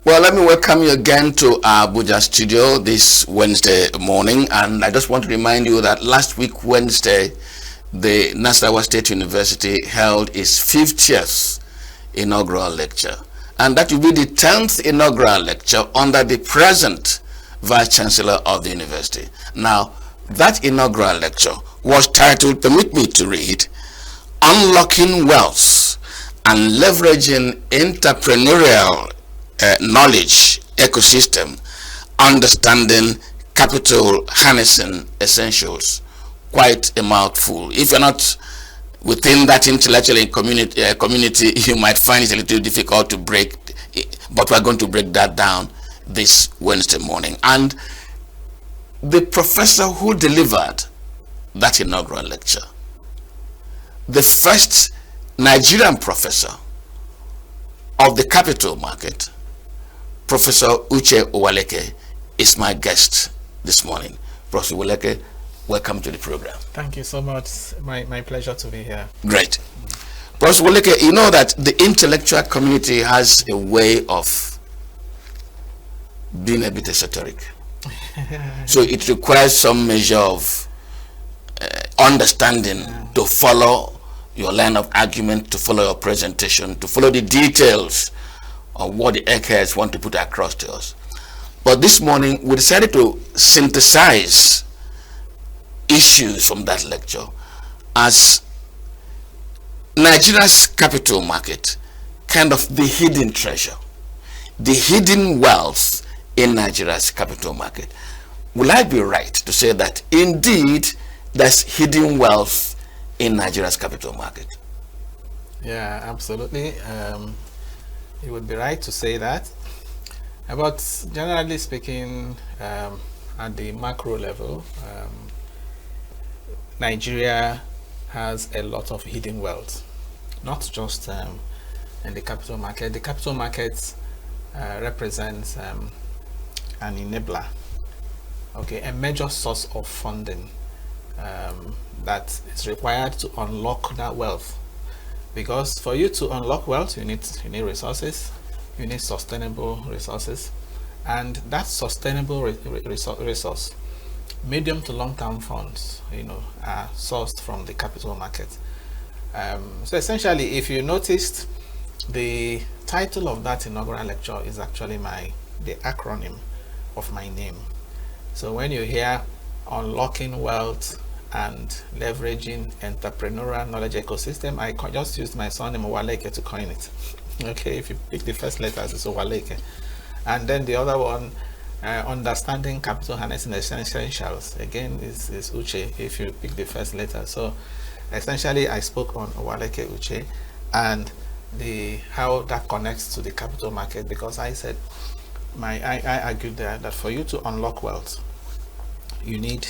Well, let me welcome you again to our Abuja studio this Wednesday morning. And I just want to remind you that last week, Wednesday, the Nasarawa State University held its 50th inaugural lecture. And that will be the 10th inaugural lecture under the present Vice Chancellor of the university. Now, that inaugural lecture was titled, permit me to read, Unlocking Wealth and Leveraging Entrepreneurial Knowledge Ecosystem, Understanding Capital Harnessing Essentials. Quite a mouthful. If you're not within that intellectual community, you might find it a little difficult to break, but we're going to break that down this Wednesday morning. And the professor who delivered that inaugural lecture, the first Nigerian professor of the capital market, Professor Uche Owaleke, is my guest this morning. Professor Owaleke, welcome to the program. Thank you so much. My pleasure to be here. Great. Professor Owaleke, you know that the intellectual community has a way of being a bit esoteric. So it requires some measure of understanding to follow your line of argument, to follow your presentation, to follow the details of what the eggheads want to put across to us. But this morning, we decided to synthesize issues from that lecture as Nigeria's capital market, kind of the hidden treasure, the hidden wealth in Nigeria's capital market. Will I be right to say that indeed there's hidden wealth in Nigeria's capital market? Yeah, absolutely. You would be right to say that. But generally speaking, at the macro level, Nigeria has a lot of hidden wealth, not just in the capital market. The capital market represents an enabler, okay, a major source of funding that is required to unlock that wealth. Because for you to unlock wealth, you need resources, you need sustainable resources, and that sustainable resource, medium to long-term funds, are sourced from the capital market. So essentially, if you noticed, the title of that inaugural lecture is actually the acronym of my name. So when you hear Unlocking Wealth and Leveraging Entrepreneurial Knowledge Ecosystem, I just used my surname Owaleke to coin it. Okay, if you pick the first letters, it's Owaleke. And then the other one, Understanding Capital Harnessing Essentials, again is Uche, if you pick the first letter. So essentially, I spoke on Owaleke Uche and how that connects to the capital market, because I said, I argued that for you to unlock wealth, you need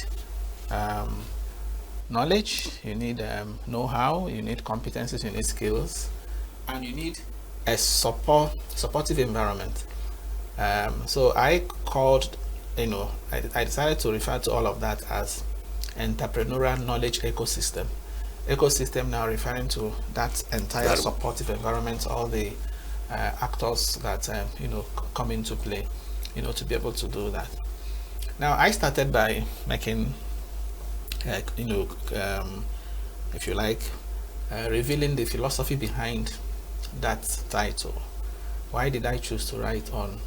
knowledge, you need know-how, you need competencies, you need skills, and you need a supportive environment. So I called, I decided to refer to all of that as entrepreneurial knowledge ecosystem. Ecosystem now referring to that entire supportive environment, all the actors that come into play, to be able to do that. Now I started by making if you like, revealing the philosophy behind that title. Why did I choose to write on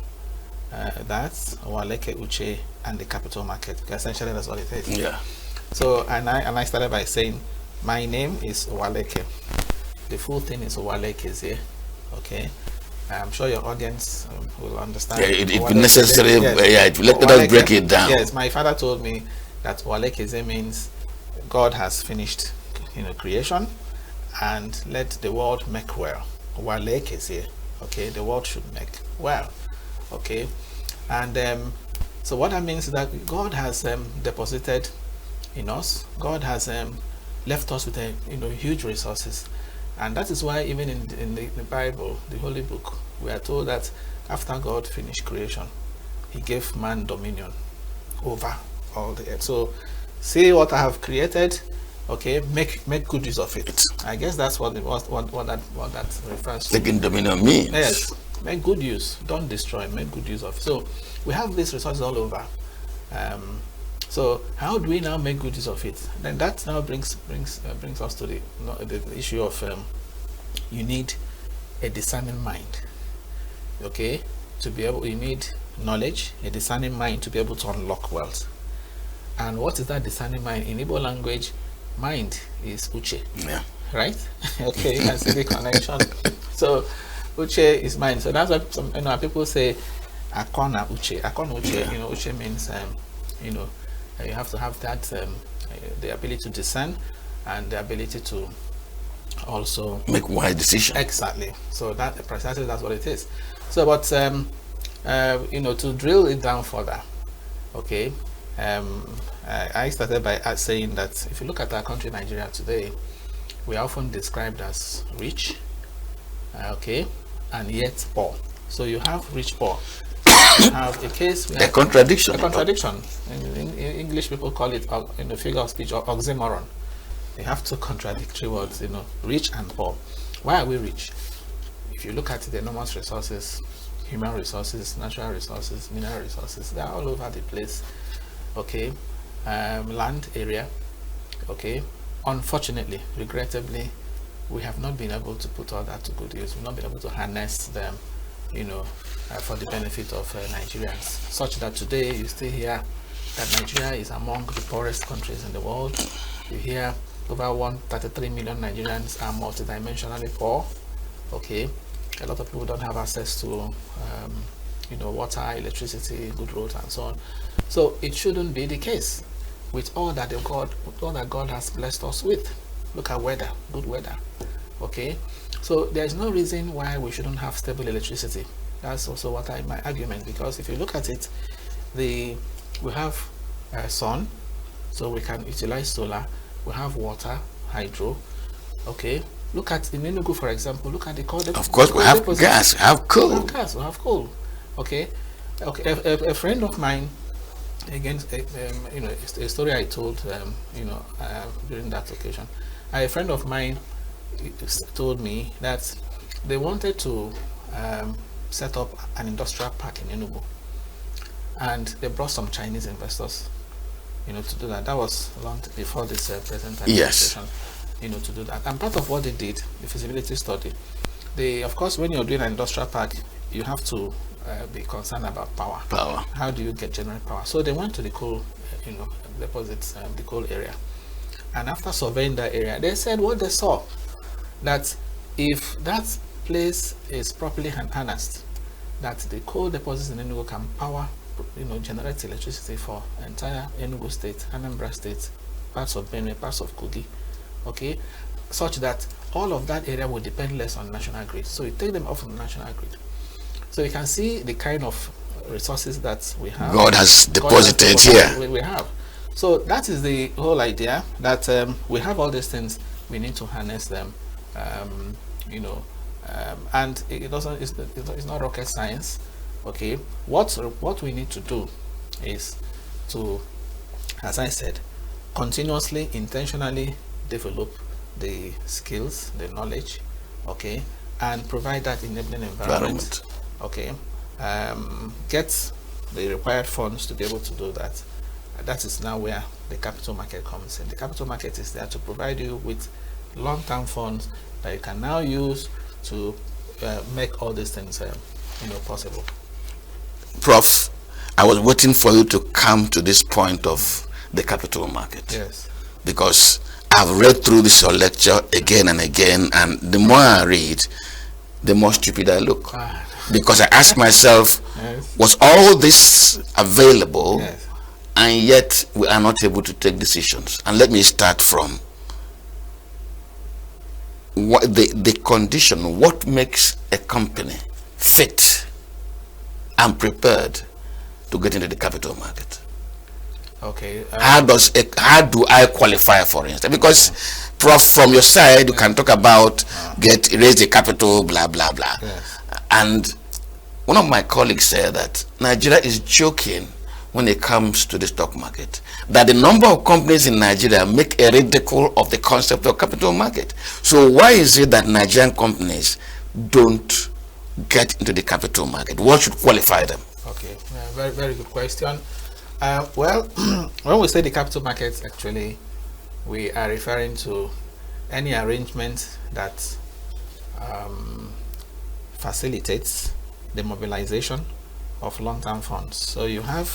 that, Owaleke Uche and the capital market? Because essentially that's what it is. Yeah. So and I started by saying my name is Owaleke. The full thing is Owaleke Ezie. Okay. I'm sure your audience will understand. Yeah, it would necessary. Yes. Let us break it down. Yes, my father told me that Owaleke Ezie means God has finished, creation, and let the world make well. Owaleke Ezie, okay, the world should make well, okay, and so what that means is that God has deposited in us. God has left us with huge resources. And that is why even in the Bible, the Holy Book, we are told that after God finished creation, he gave man dominion over all the earth. So see what I have created, Okay, make good use of it. I guess that's what that refers to. Taking dominion means. Yes, make good use. Don't destroy. Make good use of it. So we have these resources all over. So how do we now make good use of it? Then that now brings us to the issue of you need a discerning mind. Okay, to be able, you need knowledge, a discerning mind to be able to unlock wealth. And what is that discerning mind? In Igbo language, mind is uche. Yeah. Right? Okay, you can see the connection. So uche is mind. So that's why people say akona uche. Akona uche, uche means you have to have that the ability to discern and the ability to also make wise decisions. Exactly. So that precisely that's what it is. So but to drill it down further, okay, I started by saying that if you look at our country Nigeria today, we are often described as rich, okay, and yet poor. So you have rich poor. You have a case, a contradiction. A contradiction. In English, people call it, in the figure of speech, or oxymoron. They have two contradictory words, rich and poor. Why are we rich? If you look at the enormous resources, human resources, natural resources, mineral resources, they are all over the place. Okay, land area. Okay, unfortunately, regrettably, we have not been able to put all that to good use. We've not been able to harness them, for the benefit of Nigerians, such that today you still hear that Nigeria is among the poorest countries in the world. You hear over 133 million Nigerians are multidimensionally poor. Okay, a lot of people don't have access to water, electricity, good roads, and so on. So it shouldn't be the case with all that God has blessed us with. Look at weather, good weather. Okay, so there's no reason why we shouldn't have stable electricity. That's also my argument, because if you look at it, we have sun, so we can utilize solar. We have water, hydro. Okay, look at in Enugu, for example. Look at the coal. Of course, we have gas, we have coal. We have coal. Okay, a friend of mine, again, a story I told, during that occasion. A friend of mine told me that they wanted to set up an industrial park in Enugu, and they brought some Chinese investors, to do that. That was long before this present administration, yes. To do that. And part of what they did, the feasibility study, of course, when you're doing an industrial park, you have to be concerned about power. How do you generate power? So they went to the coal, deposits, the coal area, and after surveying that area, they said what they saw, that if that place is properly harnessed, that the coal deposits in Enugu can power, generate electricity for entire Enugu state, Anambra state, parts of Benue, parts of Kogi, okay, such that all of that area will depend less on national grid. So you take them off the national grid. So you can see the kind of resources that we have. God has deposited here. We have. So that is the whole idea, that we have all these things, we need to harness them, and it's not rocket science. Okay, what we need to do is to, as I said, continuously, intentionally develop the skills, the knowledge, okay, and provide that enabling environment. Okay, get the required funds to be able to do that. That is now where the capital market comes in. The capital market is there to provide you with long-term funds that you can now use to make all these things possible. Prof, I was waiting for you to come to this point of the capital market. Yes. Because I've read through this your lecture again and again, and the more I read, the more stupid I look. Because I ask myself, yes, was all this available? Yes. And yet we are not able to take decisions? And let me start from what the condition. What makes a company fit and prepared to get into the capital market? Okay. How do I qualify, for instance? Because, Prof, from your side, you can talk about raise the capital, blah blah blah. Yes. And one of my colleagues said that Nigeria is joking when it comes to the stock market, that the number of companies in Nigeria make a ridicule of the concept of capital market. So why is it that Nigerian companies don't get into the capital market? What should qualify them? Okay, very, very good question. Well, when we say the capital markets, actually, we are referring to any arrangement that facilitates the mobilization of long-term funds. So you have,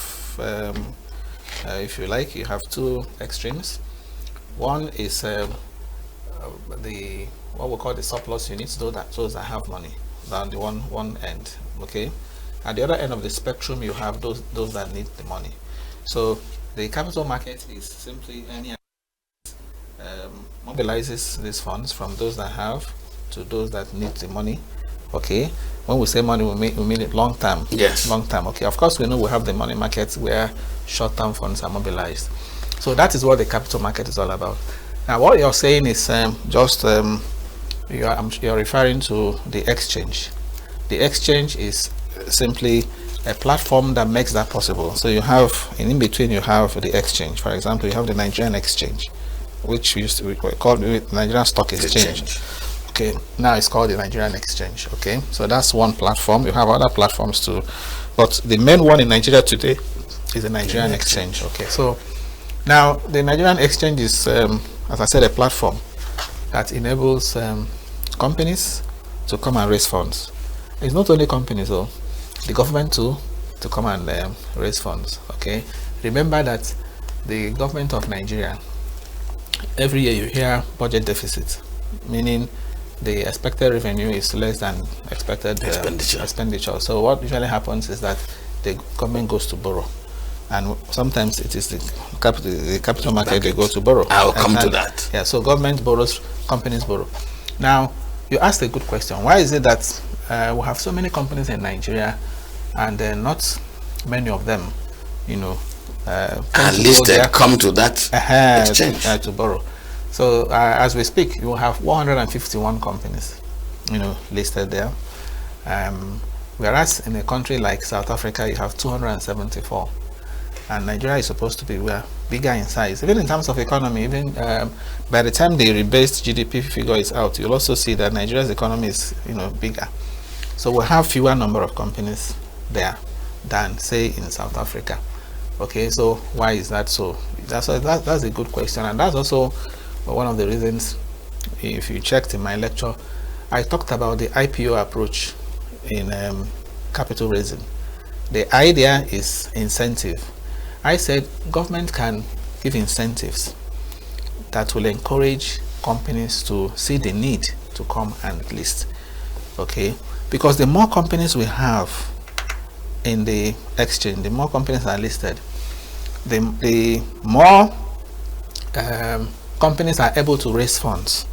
if you like, you have two extremes. One is the what we call the surplus units, those that have money, down the one end. Okay, at the other end of the spectrum, you have those that need the money. So the capital market is simply any mobilizes these funds from those that have to those that need the money. Okay, when we say money, we mean it long term. Yes, long term. Okay, of course we know we have the money markets where short-term funds are mobilized. So that is what the capital market is all about. Now what you're saying is you're referring to the exchange. The exchange is simply a platform that makes that possible. So you have, in between you have the exchange. For example, you have the Nigerian exchange, which used to be called the Nigerian Stock Exchange. Okay, now it's called the Nigerian Exchange. Okay, so that's one platform. You have other platforms too, but the main one in Nigeria today is the Nigerian Exchange. Okay, so now the Nigerian Exchange is, as I said, a platform that enables companies to come and raise funds. It's not only companies though, the government too, to come and raise funds. Okay, remember that the government of Nigeria, every year you hear budget deficit, meaning the expected revenue is less than expected expenditure. So what usually happens is that the government goes to borrow, and sometimes it is the capital market they go to borrow. I'll come to that. Yeah, so government borrows, companies borrow. Now you asked a good question. Why is it that we have so many companies in Nigeria and not many of them, you know, at least they come to that exchange to borrow? So as we speak, you have 151 companies, you know, listed there. Whereas in a country like South Africa, you have 274, and Nigeria is supposed to be bigger in size. Even in terms of economy, even by the time the rebased GDP figure is out, you'll also see that Nigeria's economy is, you know, bigger. So we have fewer number of companies there than, say, in South Africa. Okay, so why is that so? That's a good question, and that's also one of the reasons. If you checked in my lecture, I talked about the IPO approach in capital raising. The idea is incentive. I said government can give incentives that will encourage companies to see the need to come and list. Okay, because the more companies we have in the exchange, the more companies are listed, the more companies are able to raise funds.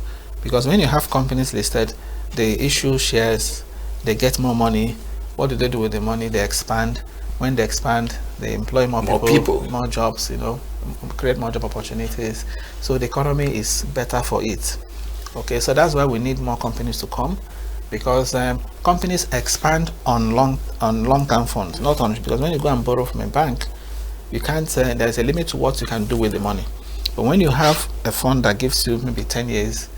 Because when you have companies listed, they issue shares, they get more money. What do they do with the money? They expand. When they expand, they employ more people, more jobs, you know, create more job opportunities. So the economy is better for it. Okay, so that's why we need more companies to come, because companies expand on long-term funds, not on, because when you go and borrow from a bank, you can't say there's a limit to what you can do with the money. But when you have a fund that gives you maybe 10 years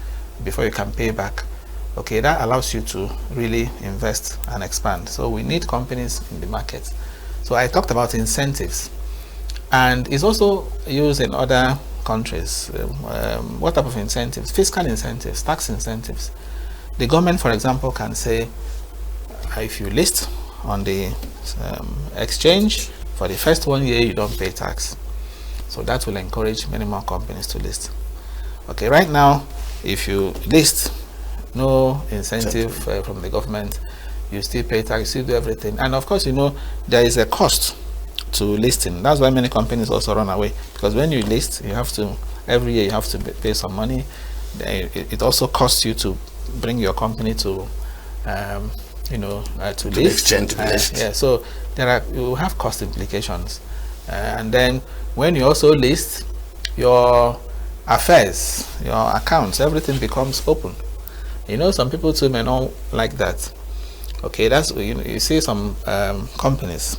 before you can pay back, okay, that allows you to really invest and expand. So we need companies in the market. So I talked about incentives, and it's also used in other countries. What type of incentives? Fiscal incentives, tax incentives. The government, for example, can say, if you list on the exchange, for the first 1 year you don't pay tax. So that will encourage many more companies to list. Okay, right now, if you list, no incentive from the government, you still pay tax, you still do everything. And of course, you know, there is a cost to listing. That's why many companies also run away, because when you list, you have to, every year you have to pay some money. It also costs you to bring your company to, you know, to list. Exchange list. Yeah, so you have cost implications. And then when you also list, your affairs, your accounts, everything becomes open. You know, some people too may not like that. Okay, that's, you know, you see some companies,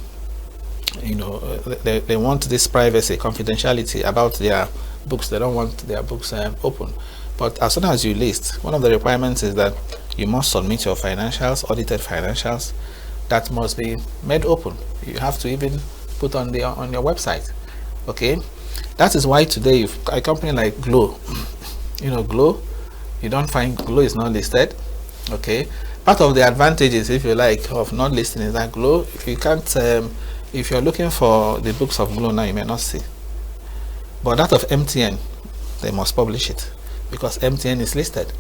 they want this privacy, confidentiality about their books. They don't want their books open. But as soon as you list, one of the requirements is that you must submit your financials, audited financials, that must be made open. You have to even put on your website. Okay, that is why today, if a company like Glo, Glo, you don't find Glo is not listed. Okay, part of the advantages, if you like, of not listing is that Glo, if you can't, if you're looking for the books of Glo now, you may not see. But that of MTN, they must publish it because MTN is listed.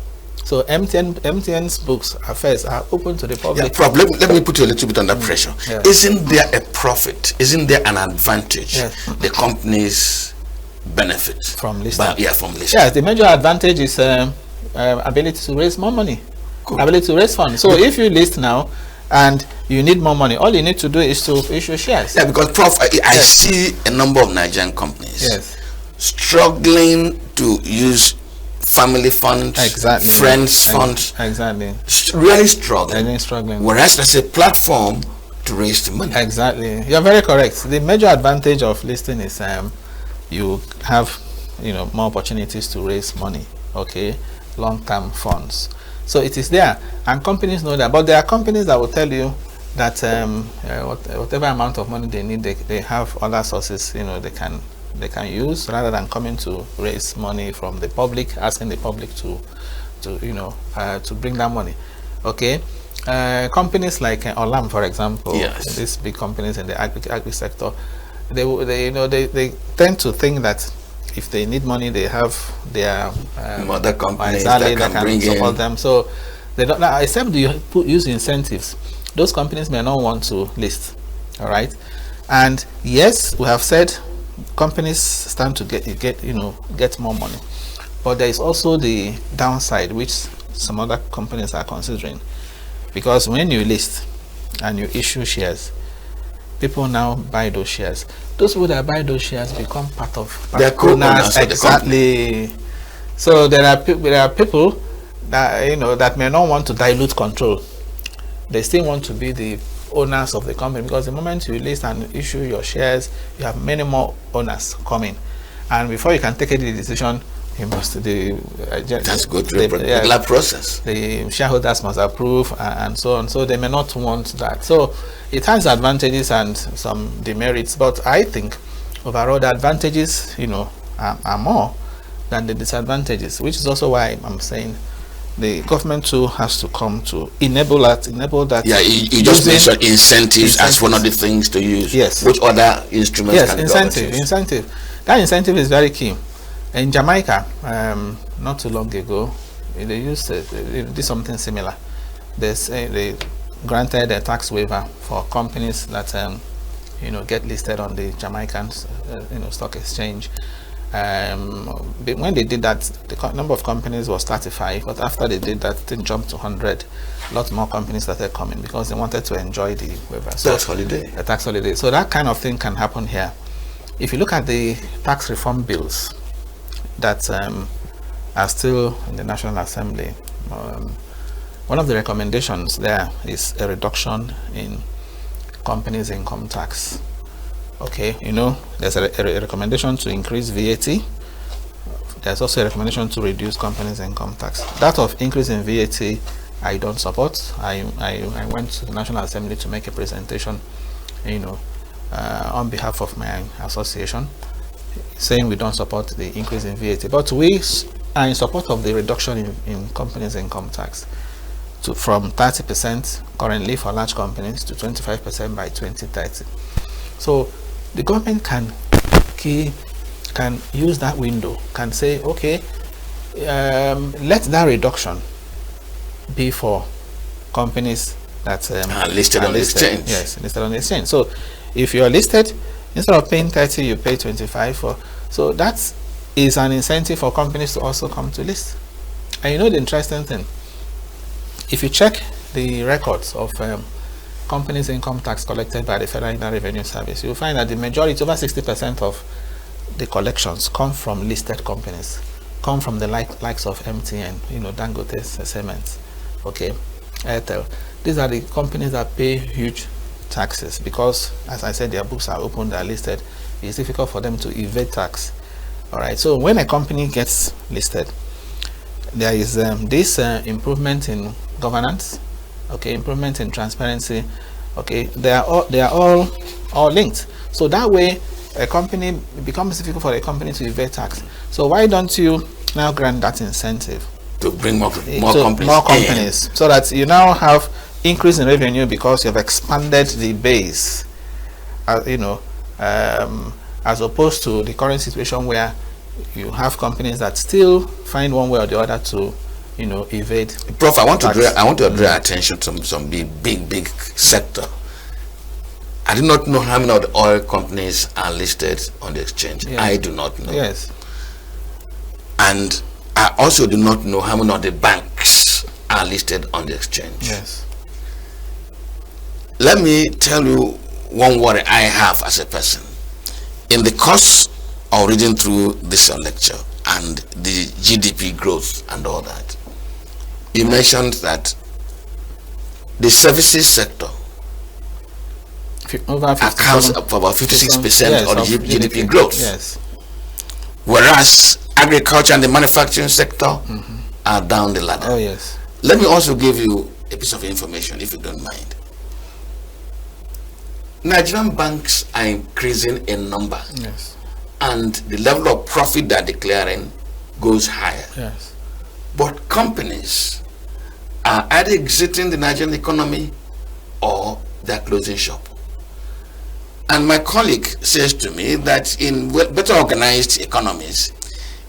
So MTN's books affairs are open to the public. Yeah, let me put you a little bit under pressure. Yes. Isn't there a profit? Isn't there an advantage? Yes. The companies benefit from listing. From listing. Yes, the major advantage is ability to raise more money. Good. Ability to raise funds. So if you list now and you need more money, all you need to do is to issue shares. Yeah, because Prof, I see a number of Nigerian companies struggling to use family funds, friends funds, really struggling. Whereas there's a platform to raise the money. Exactly, you're very correct. The major advantage of listing is you have more opportunities to raise money. Okay, long-term funds. So it is there, and companies know that. But there are companies that will tell you that whatever amount of money they need, they have other sources. They can use rather than coming to raise money from the public, asking the public to bring that money. Okay, companies like Olam, for example, these big companies in the agri sector, they tend to think that if they need money, they have their other companies that can support them. So they don't, except you use incentives, those companies may not want to list. All right, and yes, we have said companies stand to get more money, but there is also the downside which some other companies are considering, because when you list and you issue shares, people now buy those shares. Those people that buy those shares become part of their co-owners. Exactly. So there are people that that may not want to dilute control. They still want to be the owners of the company, because the moment you list and issue your shares, you have many more owners coming, and before you can take any decision, you must that's go through a regular process. The shareholders must approve and so on. So they may not want that. So it has advantages and some demerits, but I think overall the advantages are more than the disadvantages, which is also why I'm saying the government too has to come to enable that. Yeah, you just mentioned incentives as one of the things to use. Yes. Which other instruments? Yes, incentive. That incentive is very key. In Jamaica, not too long ago, they did something similar. They granted a tax waiver for companies that get listed on the Jamaican stock exchange. When they did that, the number of companies was 35, but after they did that, it jumped to 100. Lots more companies started coming because they wanted to enjoy the waiver. So tax holiday. A tax holiday. So that kind of thing can happen here. If you look at the tax reform bills that are still in the National Assembly, one of the recommendations there is a reduction in companies' income tax. Okay, there's a recommendation to increase VAT. There's also a recommendation to reduce companies' income tax. That of increase in VAT, I don't support. I went to the National Assembly to make a presentation, on behalf of my association, saying we don't support the increase in VAT, but we are in support of the reduction in companies' income tax from 30% currently for large companies to 25% by 2030. So the government can use that window, can say, okay, let that reduction be for companies that listed on the exchange. Yes, listed on the exchange. So if you are listed, instead of paying 30, you pay 25 so that is an incentive for companies to also come to list. And the interesting thing, if you check the records of companies' income tax collected by the Federal Internal Revenue Service, you'll find that the majority, over 60% of the collections, come from listed companies, come from the likes of MTN, Dangote Cement, okay, Airtel. These are the companies that pay huge taxes because, as I said, their books are open, they are listed. It's difficult for them to evade tax. All right. So when a company gets listed, there is this improvement in governance, okay, improvement in transparency, okay. They are all linked. So that way, a company, it becomes difficult for a company to evade tax. So why don't you now grant that incentive to bring more companies so that you now have increase in revenue because you have expanded the base, as opposed to the current situation where you have companies that still find one way or the other to evade. Prof, I want to draw attention to some big sector. I do not know how many of the oil companies are listed on the exchange. Yes. I do not know. Yes. And I also do not know how many of the banks are listed on the exchange. Yes. Let me tell you one worry I have as a person. In the course of reading through this lecture and the GDP growth and all that, you mentioned that the services sector accounts for about 56% of the GDP growth. Yes. Whereas agriculture and the manufacturing sector are down the ladder. Oh yes. Let me also give you a piece of information, if you don't mind. Nigerian banks are increasing in number. Yes. And the level of profit they're declaring goes higher. Yes. But companies are either exiting the Nigerian economy or they're closing shop. And my colleague says to me that in better organized economies,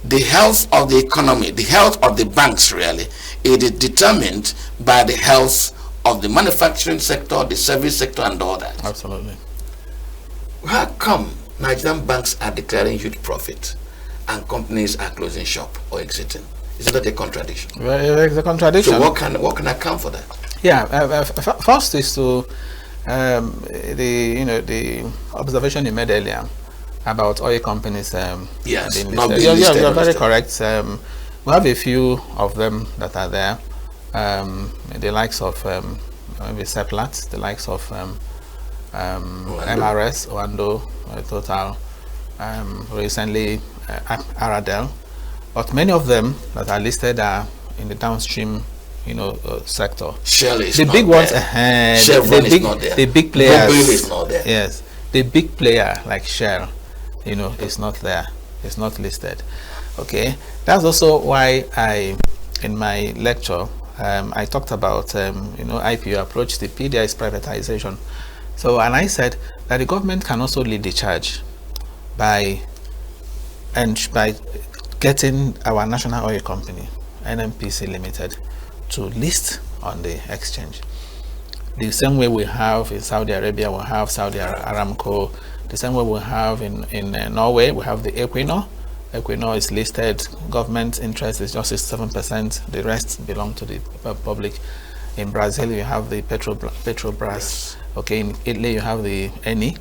the health of the economy, the health of the banks really, it is determined by the health of the manufacturing sector, the service sector and all that. Absolutely. How come Nigerian banks are declaring huge profit and companies are closing shop or exiting? Is that a contradiction? Well, it's a contradiction. So what can account for that? Yeah, first is to the observation you made earlier about oil companies. Yes, being listed. You're very correct. We have a few of them that are there. The likes of maybe Seplat, the likes of MRS, Oando, Total, recently Aradel, but many of them that are listed are in the downstream, sector. Shell is the not big there. ones, is not there. The big players. Mobil is not there. Yes, the big player like Shell, is not there. It's not listed. Okay, that's also why in my lecture, I talked about IPO approach. The PDI is privatization. So, and I said that the government can also lead the charge by getting our national oil company, NNPC Limited, to list on the exchange. The same way we have in Saudi Arabia, we have Saudi Aramco. The same way we have in Norway, we have the Equinor. Equinor is listed. Government interest is just 7%. The rest belong to the public. In Brazil, you have the Petrobras. Okay, in Italy, you have the Eni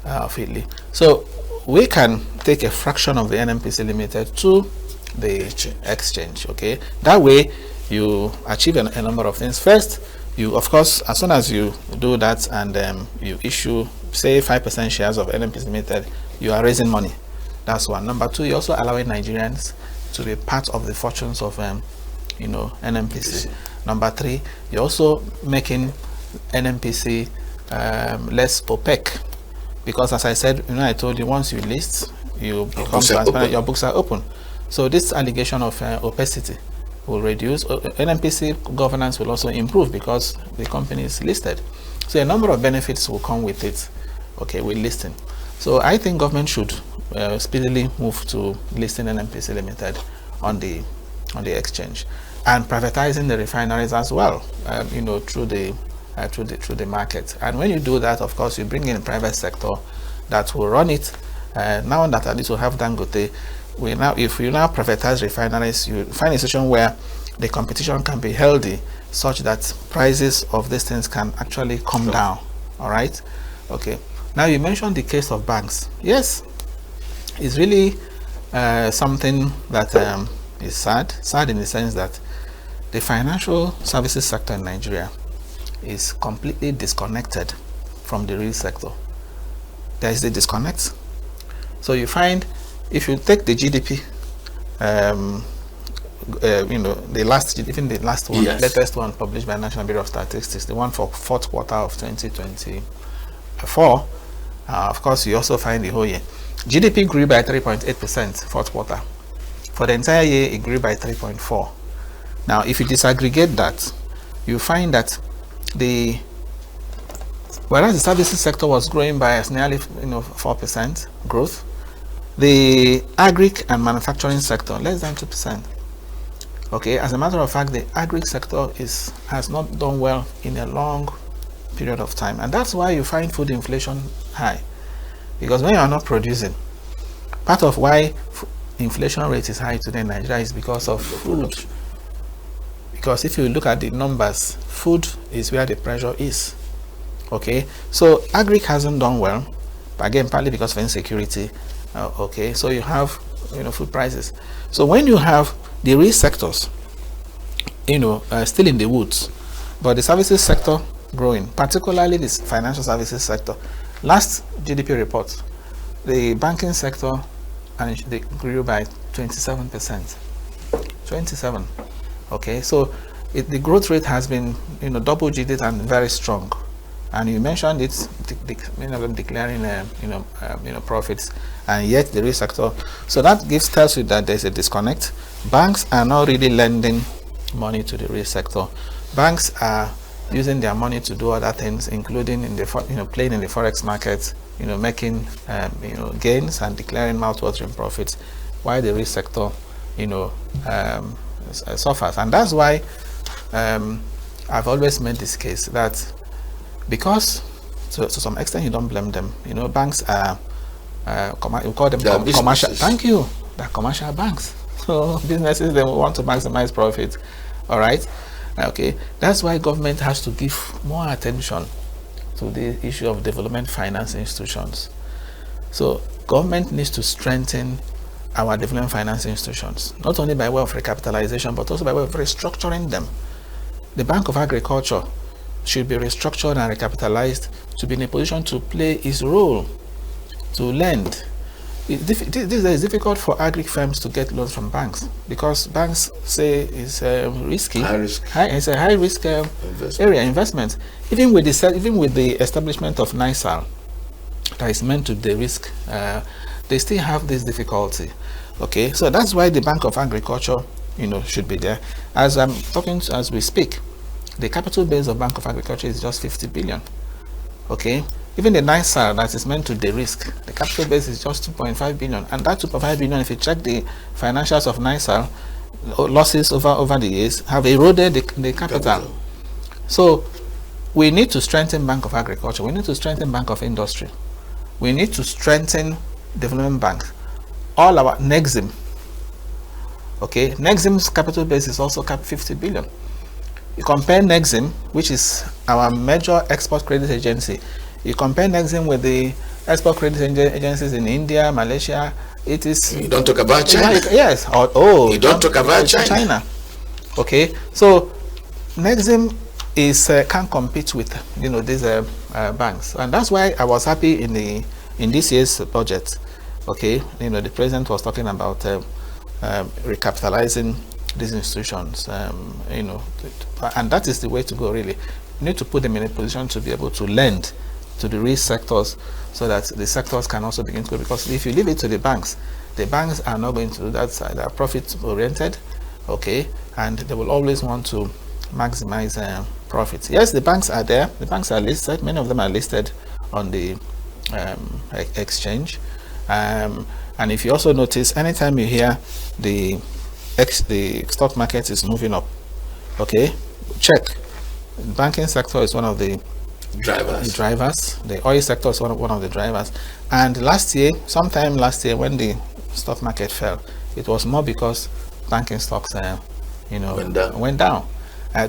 of Italy. So we can take a fraction of the NNPC Limited to the exchange. Okay, that way you achieve a number of things. First, you, of course, as soon as you do that and you issue, say, 5% shares of NNPC Limited, you are raising money. That's one. Number two, you're also allowing Nigerians to be part of the fortunes of NNPC. Number three, you're also making NNPC less opaque, because as I said, I told you, once you list, you become transparent, your books are open. So this allegation of opacity will reduce. NNPC governance will also improve because the company is listed. So a number of benefits will come with it, okay, with listing. So I think government should speedily move to listing NNPC Limited on the exchange, and privatizing the refineries as well, through the market. And when you do that, of course, you bring in the private sector that will run it. Now that at least we have Dangote, if you now privatize refineries, you find a situation where the competition can be healthy, such that prices of these things can actually come down. All right. Okay. Now you mentioned the case of banks. Yes, it's really something that is sad in the sense that the financial services sector in Nigeria is completely disconnected from the real sector. There is a disconnect. So you find, if you take the GDP, the last one, yes, latest one published by National Bureau of Statistics, the one for fourth quarter of 2024, of course, you also find the whole year. GDP grew by 3.8% fourth quarter. For the entire year, it grew by 3.4%. Now, if you disaggregate that, you find that whereas the services sector was growing by nearly 4% growth, the agric and manufacturing sector less than 2%. Okay, as a matter of fact, the agric sector has not done well in a long period of time, and that's why you find food inflation high, because when you are not producing, part of why inflation rate is high today in Nigeria is because of food. Because if you look at the numbers, food is where the pressure is. Okay, so agric hasn't done well, but again, partly because of insecurity. Okay, so you have food prices. So when you have the real sectors, still in the woods, but the services sector growing, particularly this financial services sector. Last GDP report, the banking sector they grew by 27%. 27. Okay, so the growth rate has been double digit and very strong. And you mentioned it's many of them declaring profits, and yet the real sector. So that tells you that there's a disconnect. Banks are not really lending money to the real sector. Banks are using their money to do other things, including in the playing in the forex market, making gains and declaring mouth-watering profits, while the real sector suffers. And that's why I've always made this case that, because to some extent you don't blame them, banks are we call them commercial. Thank you. They're commercial banks. So businesses, they want to maximize profit. All right. Okay. That's why government has to give more attention to the issue of development finance institutions. So government needs to strengthen our development finance institutions, not only by way of recapitalization, but also by way of restructuring them. The Bank of Agriculture should be restructured and recapitalized to be in a position to play its role, to lend. This is difficult for agri firms to get loans from banks, because banks say it's risky. It's a high risk area investment. Even with the establishment of NISAL, that is meant to de-risk, they still have this difficulty. Okay, so that's why the Bank of Agriculture, should be there. As I'm talking as we speak, the capital base of Bank of Agriculture is just 50 billion. Okay, even the NISAL that is meant to de-risk, the capital base is just 2.5 billion, and that 2.5 billion, if you check the financials of NISAL, losses over the years have eroded the capital. So we need to strengthen Bank of Agriculture. We need to strengthen Bank of Industry. We need to strengthen Development Bank. All our Nexim. Okay, Nexim's capital base is also capped 50 billion. You compare Nexim, which is our major export credit agency, you compare Nexim with the export credit agencies in India, Malaysia, it is... You don't talk about China. Yes. You don't talk about China. Okay, so Nexim can't compete with these banks, and that's why I was happy in this year's budget. Okay, the president was talking about recapitalizing these institutions, and that is the way to go. Really, you need to put them in a position to be able to lend to the real sectors, so that the sectors can also begin to grow. Because if you leave it to the banks are not going to do that side. They are profit oriented, okay, and they will always want to maximize profits. Yes, the banks are there. The banks are listed. Many of them are listed on the exchange. And if you also notice, anytime you hear the stock market is moving up, okay, check. The banking sector is one of the drivers. The oil sector is one of the drivers. And sometime last year, when the stock market fell, it was more because banking stocks, went down.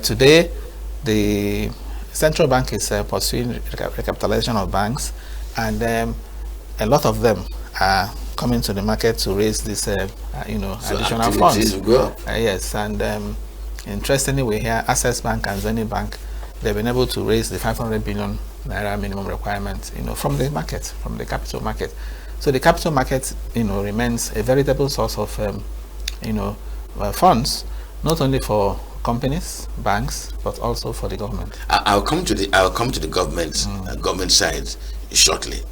Today, the central bank is pursuing recapitalization of banks, and a lot of them are coming to the market to raise this, additional funds. Yes, and interestingly, we hear Access Bank and Zenith Bank, they've been able to raise the 500 billion naira minimum requirement, from the market, from the capital market. So the capital market, remains a veritable source of, funds, not only for companies, banks, but also for the government. I'll come to the government side shortly.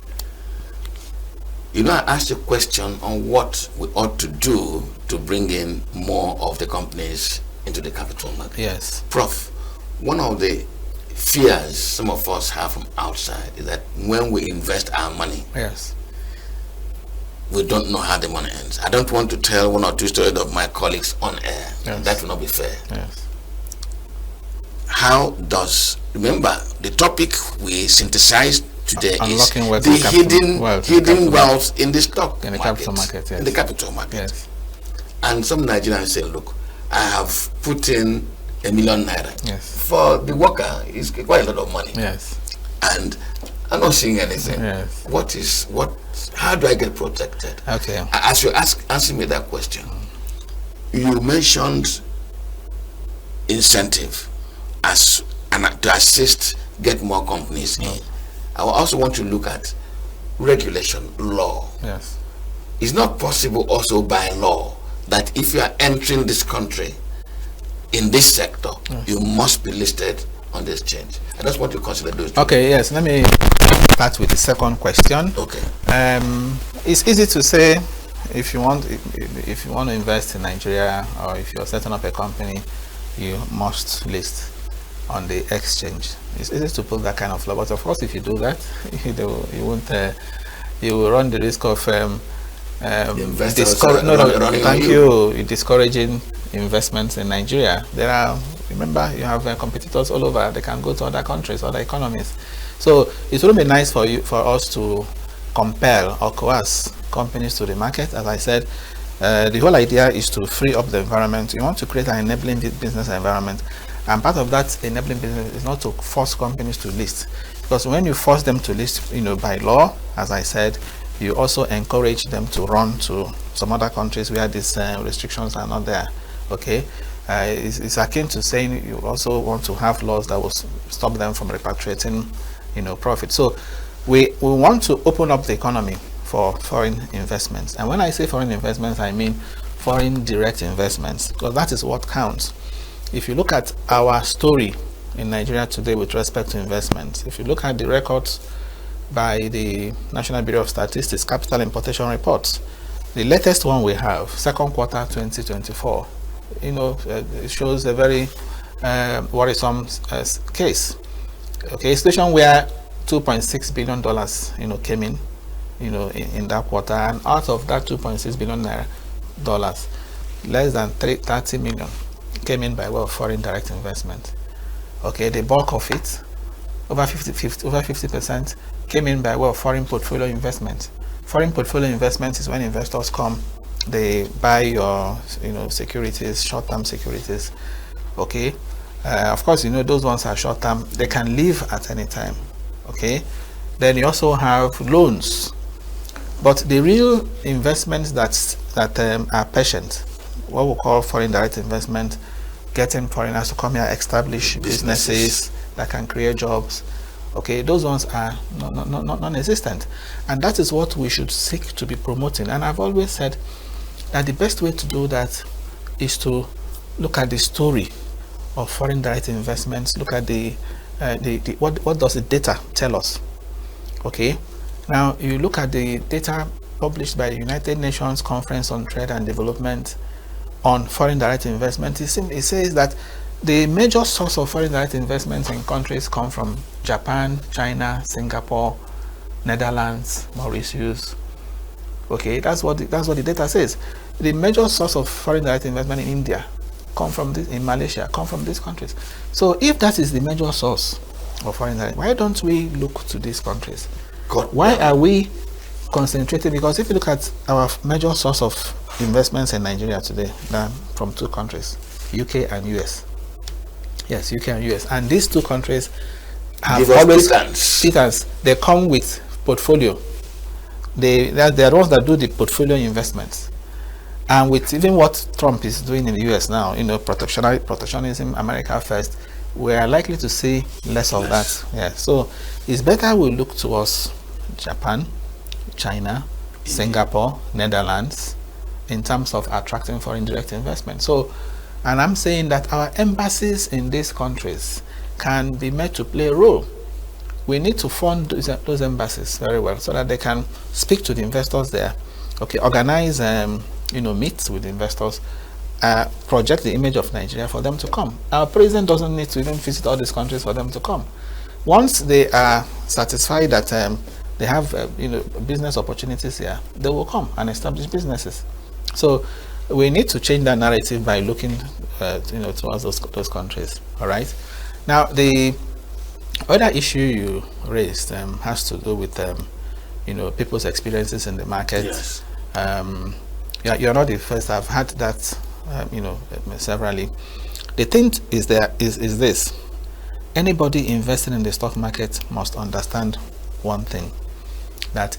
I asked a question on what we ought to do to bring in more of the companies into the capital market. Yes. Prof, one of the fears some of us have from outside is that when we invest our money, yes, we don't know how the money ends. I don't want to tell one or two stories of my colleagues on air. Yes. That will not be fair. Yes. Remember, the topic we synthesized today is the hidden wealth in the stock in the market, capital market. Yes. In the capital market. Yes. And some Nigerians say, look, I have put in ₦1 million. Yes. For the worker, it's quite a lot of money. Yes. And I'm not seeing anything. Yes. How do I get protected? Okay. As you answer me that question, you mentioned incentive to assist get more companies in. I also want to look at regulation, law. Yes. It's not possible also by law that if you are entering this country in this sector, you must be listed on this exchange. I just want to consider those two. Okay, yes. Let me start with the second question. Okay. It's easy to say if you want to invest in Nigeria, or if you're setting up a company, you must list on the exchange. It's easy to put that kind of law, but of course, if you do that, you will run the risk of discouraging investments in Nigeria. Remember, you have competitors all over. They can go to other countries, other economies. So it would be nice for us to compel or coerce companies to the market. As I said, the whole idea is to free up the environment. You want to create an enabling business environment, and part of that enabling business is not to force companies to list, because when you force them to list, by law, as I said, you also encourage them to run to some other countries where these restrictions are not there. Okay, it's akin to saying you also want to have laws that will stop them from repatriating, profit. So we want to open up the economy for foreign investments, and when I say foreign investments, I mean foreign direct investments, because that is what counts. If you look at our story in Nigeria today with respect to investments, if you look at the records by the National Bureau of Statistics Capital Importation Reports, the latest one we have, second quarter 2024, it shows a very worrisome case. Okay, a situation where $2.6 billion, came in, in that quarter, and out of that $2.6 billion, less than 30 million came in by way of foreign direct investment. Okay, the bulk of it, over 50%, came in by way of foreign portfolio investment. Foreign portfolio investment is when investors come, they buy your, securities, short-term securities. Okay, of course, those ones are short-term. They can leave at any time. Okay, then you also have loans, but the real investments that are patient, what we call foreign direct investment, getting foreigners to come here, establish businesses that can create jobs. Okay, those ones are non-existent, and that is what we should seek to be promoting. And I've always said that the best way to do that is to look at the story of foreign direct investments. Look at what does the data tell us. Okay, now you look at the data published by the United Nations Conference on Trade and Development on foreign direct investment. It says that the major source of foreign direct investments in countries come from Japan, China, Singapore, Netherlands, Mauritius. Okay, that's what the data says. The major source of foreign direct investment in India in Malaysia come from these countries. So if that is the major source of foreign direct, why don't we look to these countries? Why are we concentrating? Because if you look at our major source of investments in Nigeria today, from two countries, UK and US. Yes, UK and US, and these two countries have always pittance. They come with portfolio. They are the ones that do the portfolio investments, and with even what Trump is doing in the US now, protectionism, America first, we are likely to see less of that. Yeah. So it's better we look towards Japan, China, Singapore, Netherlands, in terms of attracting foreign direct investment. So, and I'm saying that our embassies in these countries can be made to play a role. We need to fund those embassies very well so that they can speak to the investors there. Okay, organize meets with investors, project the image of Nigeria for them to come. Our president doesn't need to even visit all these countries for them to come. Once they are satisfied that they have business opportunities here, they will come and establish businesses. So we need to change that narrative by looking towards those countries. All right. Now the other issue you raised has to do with people's experiences in the market. Yes. You're not the first. I've had that severally. The thing is this: anybody investing in the stock market must understand one thing, that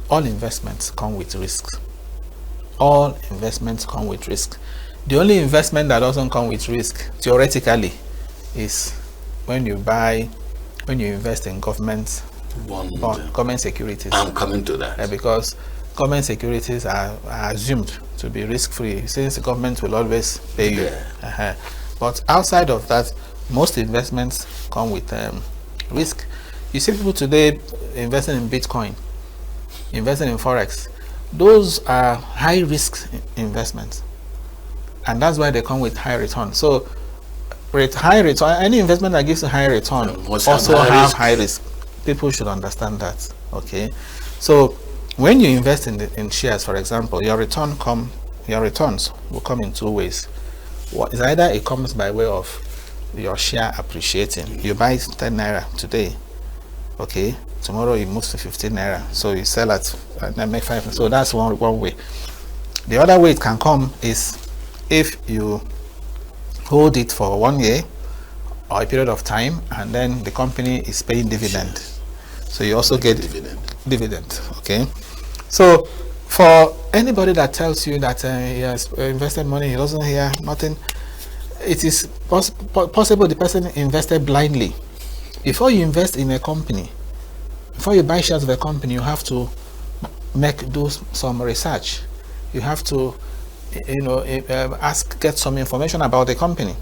all investments come with risks. All investments come with risk. The only investment that doesn't come with risk, theoretically, is when you invest in government securities. I'm coming to that. Because government securities are assumed to be risk-free, since the government will always pay you. But outside of that, most investments come with risk. You see people today investing in Bitcoin, investing in Forex. Those are high-risk investments, and that's why they come with high return. So, with high return, any investment that gives a high return also have high risk. People should understand that. Okay, so when you invest in shares, for example, your returns will come in two ways. It's either it comes by way of your share appreciating. You buy 10 naira today, okay, tomorrow it moves to 15 naira, so you sell at and then make 5. So that's one way. The other way it can come is if you hold it for 1 year or a period of time, and then the company is paying dividend, so you also get dividend. Okay, so for anybody that tells you that he has invested money, he doesn't hear nothing, it is possible the person invested blindly. Before you invest in a company, before you buy shares of a company, you have to do some research. You have to get some information about the company.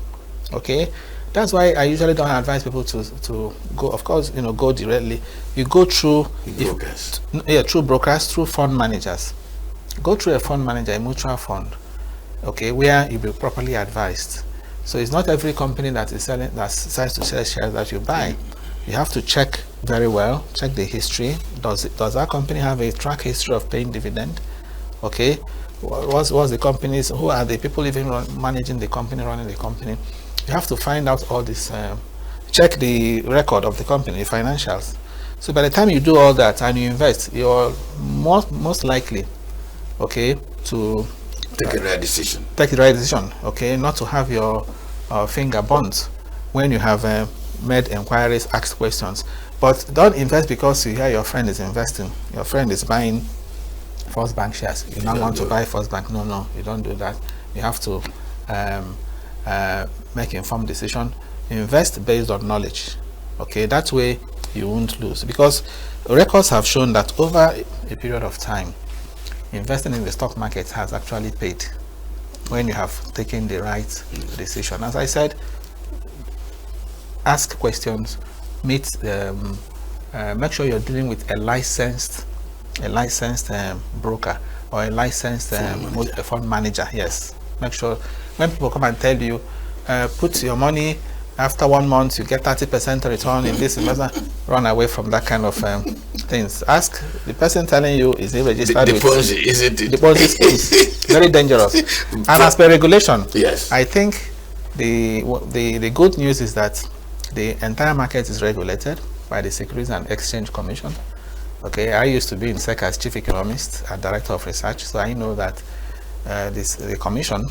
Okay, that's why I usually don't advise people to go. Of course, go directly. You go through brokers. Through brokers, through fund managers. Go through a fund manager, a mutual fund, okay, where you'll be properly advised. So it's not every company that decides to sell shares that you buy. You have to check very well, check the history. Does that company have a track history of paying dividend? Okay, what's the companies? Who are the people even managing the company, running the company? You have to find out all this. Check the record of the company, financials. So by the time you do all that and you invest, you're most likely, okay, to take the right decision. Take the right decision. Okay, not to have your finger burnt when you have made inquiries, asked questions. But don't invest because you hear your friend is investing. Your friend is buying First Bank shares. You now want to buy First Bank. No, you don't do that. You have to make informed decision. Invest based on knowledge. Okay, that way you won't lose, because records have shown that over a period of time, investing in the stock market has actually paid when you have taken the right decision. As I said, ask questions, make sure you're dealing with a licensed broker or a licensed fund manager. Yes, make sure when people come and tell you, put your money, after 1 month you get 30% return in this investment, run away from that kind of things. Ask the person telling you, is he registered with deposit schemes? Very dangerous. And as per regulation, yes, I think the good news is that the entire market is regulated by the Securities and Exchange Commission. Okay, I used to be in SEC as chief economist and director of research, so I know that the commission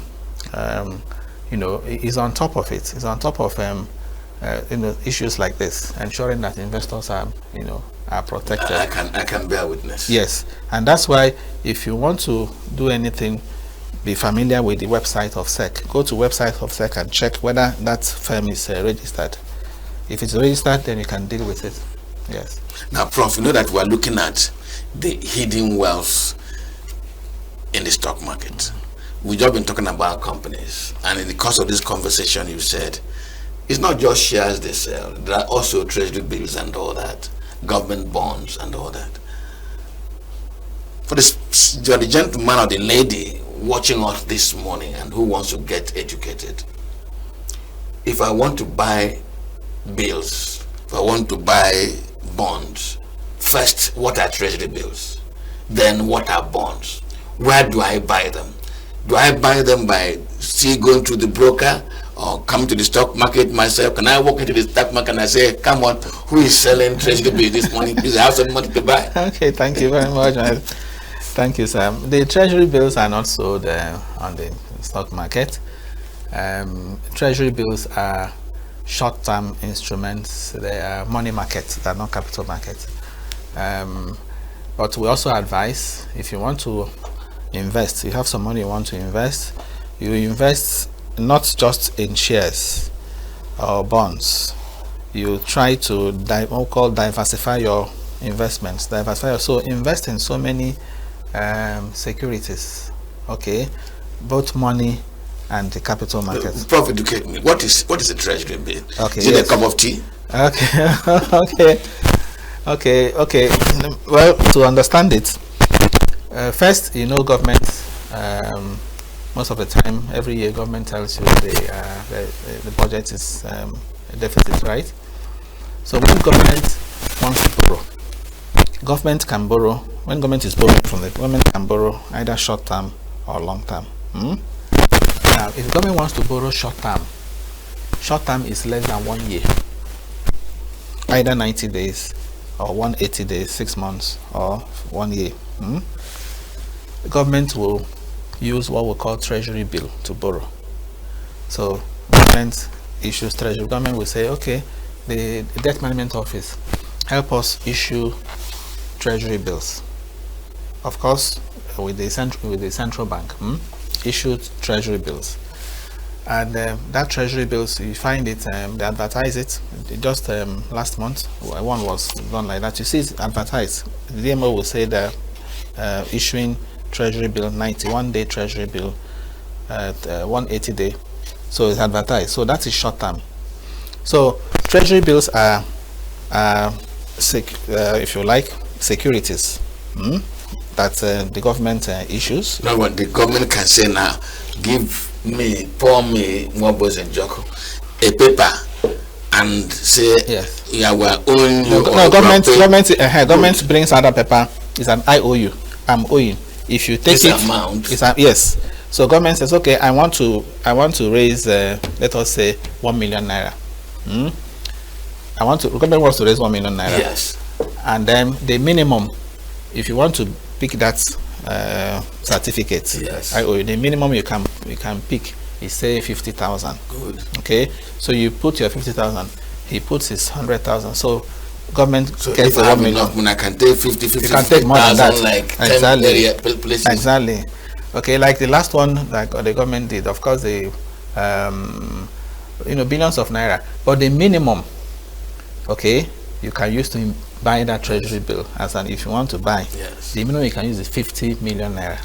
is on top of it. It's on top of issues like this, ensuring that investors are protected. I can bear witness. Yes, and that's why if you want to do anything, be familiar with the website of SEC. Go to website of SEC and check whether that firm is registered. If it's registered, then you can deal with it. Yes. Now, Prof, you know that we're looking at the hidden wealth in the stock market. We've just been talking about companies, and in the course of this conversation, you said it's not just shares they sell. There are also treasury bills and all that, government bonds and all that. For the gentleman or the lady watching us this morning and who wants to get educated, if I want to buy bills, if I want to buy bonds, first, what are treasury bills? Then what are bonds? Where do I buy them? Do I buy them by going to the broker or come to the stock market myself? Can I walk into the stock market and I say, come on, who is selling treasury bills this morning? Please, I have some money to buy. Okay, thank you very much. Thank you, Sam. The treasury bills are not sold on the stock market. Treasury bills are short-term instruments. They are money markets. They are not capital markets. But we also advise, if you want to invest, you have some money you want to invest, you invest not just in shares or bonds. You try to diversify your investments. So invest in so many securities, okay, both money and the capital market. Prof, educate me. What is a treasury bill? Okay, is it a cup of tea? Okay. Okay. Well, to understand it, first, you know, government, most of the time, every year, government tells you the budget is a deficit, right? So when government wants to borrow, government can borrow. When government is borrowing from the government can borrow either short term or long term. Now, if the government wants to borrow short term is less than 1 year, either 90 days or 180 days, 6 months, or 1 year. The government will use what we call treasury bill to borrow. So government issues treasury. Government will say, okay, the debt management office, help us issue treasury bills. Of course, with the central bank, issued treasury bills, and that treasury bills, you find it, they advertise it. Just last month, one was done like that. You see it advertised. The DMO will say that issuing treasury bill, 91-day treasury bill, 180-day. So it's advertised. So that is short term. So treasury bills are if you like, securities that the government issues. No, what the government can say now, pour me Mwabos and Joko a paper and say, yes, yeah, we're owing you. No, government brings other paper. It's an IOU. I'm owing. If you take this amount, yes. So government says, okay, I want to raise, let us say, 1 million naira. Government wants to raise 1 million naira. Yes. And then the minimum, if you want to pick that certificate, yes, the minimum you can pick is say 50,000. Good. Okay, so you put your 50,000. He puts his 100,000. So government gets if I have enough money, I can take 50. You can take more than that. Like exactly. Places. Exactly. Okay, like the last one that the government did. Of course, the billions of naira, but the minimum, okay, you can use to buy that treasury bill if you want to buy. Yes. The minimum you can use is 50 million naira.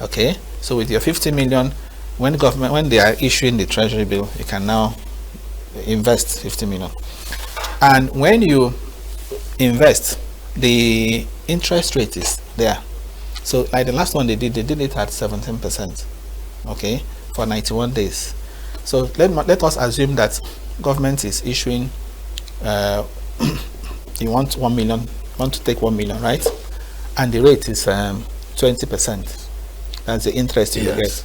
Okay, so with your 50 million, when they are issuing the treasury bill, you can now invest 50 million. And when you invest, the interest rate is there. So like the last one they did it at 17%. Okay, for 91 days. So let us assume that government is issuing. You want 1 million, want to take 1 million, right? And the rate is 20%. That's the interest you get.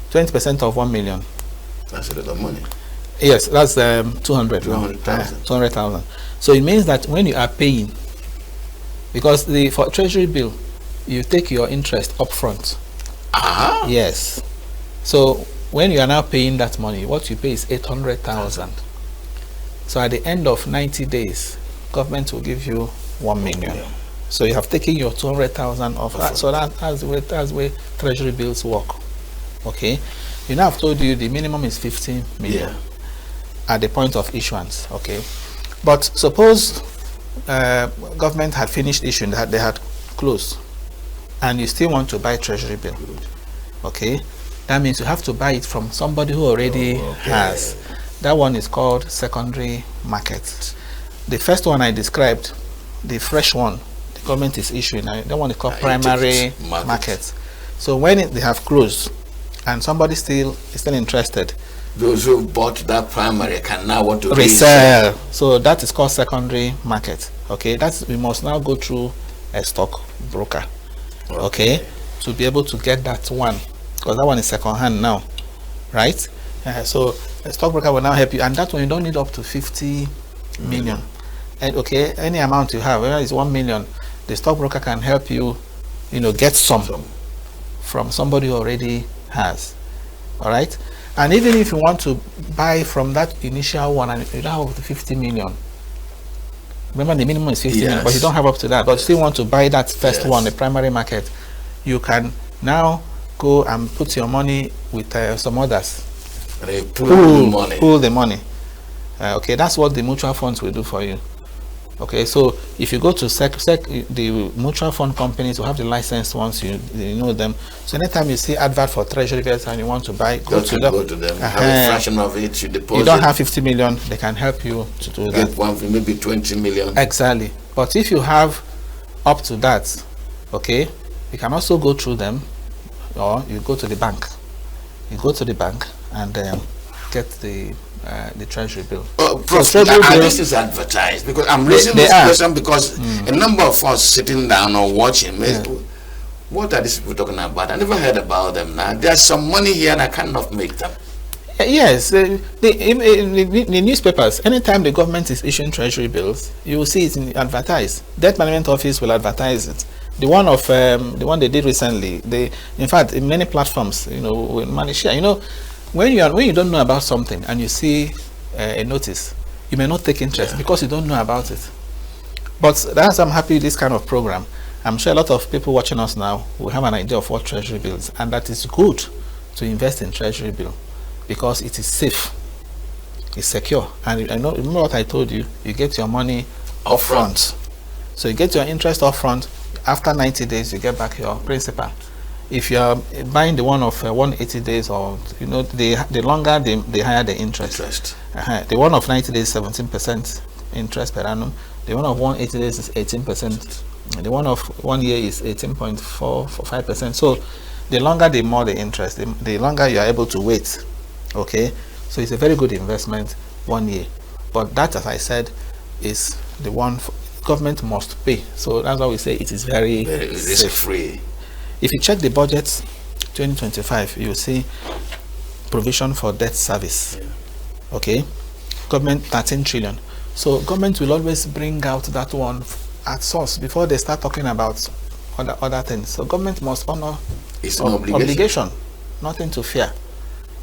20% of 1 million. That's a lot of money. Yes, that's 200,000. So it means that when you are paying, because for treasury bill, you take your interest upfront. Yes. So when you are now paying that money, what you pay is 800,000. So at the end of 90 days, government will give you 1 million. So you have taken your 200,000 off. So that's the way treasury bills work. Okay. You know, I've told you the minimum is 50 million at the point of issuance. Okay. But suppose government had finished issuing, that they had closed, and you still want to buy treasury bill. Okay. That means you have to buy it from somebody who already has. That one is called secondary market. The first one I described, the fresh one, the government is issuing. That one is called primary market. So when they have closed and somebody is still interested, those who bought that primary can now want to resell. So that is called secondary market. Okay, we must now go through a stock broker. Okay, to be able to get that one, because that one is second hand now, right? So a stockbroker will now help you, and that one you don't need up to 50 million. And okay, any amount you have, whether it's 1 million, the stockbroker can help you, get some from somebody who already has. All right, and even if you want to buy from that initial one and you don't have up to 50 million, remember the minimum is 50 million, but you don't have up to that, but you still want to buy that first one, the primary market, you can now go and put your money with some others. They pool the money. Okay, that's what the mutual funds will do for you. Okay, so if you go to the mutual fund companies who have the licensed ones, you know them. So anytime you see advert for treasury bills and you want to buy, go to them. Have a fraction of it, you deposit. You don't have 50 million, they can help you to do that. Get one, maybe 20 million. Exactly. But if you have up to that, okay, you can also go through them, or you go to the bank. You go to the bank and get the treasury bill. This is advertised, because I'm raising this question because a number of us sitting down or watching, what are these people talking about? I never heard about them. Now there's some money here and I cannot make them. Yes, in the newspapers, anytime the government is issuing treasury bills, you will see it advertised. Debt Management Office will advertise it. The one they did recently, in fact, in many platforms, will manage share. When you don't know about something and you see a notice, you may not take interest because you don't know about it. But that's I'm happy with this kind of program. I'm sure a lot of people watching us now will have an idea of what treasury bills, and that is good to invest in treasury bill because it is safe, it's secure, and remember what I told you. You get your money upfront, so you get your interest upfront. After 90 days, you get back your principal. If you are buying the one of 180 days, or the longer, the higher the interest. The one of 90 days, 17% interest per annum. The one of 180 days is 18%. The one of 1 year is 18.45%. So the longer, the more the interest. The longer you are able to wait. Okay, so it's a very good investment, 1 year. But that, as I said, is the one government must pay. So that's why we say it is very risk-free. If you check the budget 2025, you will see provision for debt service. Okay, government 13 trillion. So government will always bring out that one at source before they start talking about other things. So government must honor its obligation, nothing to fear.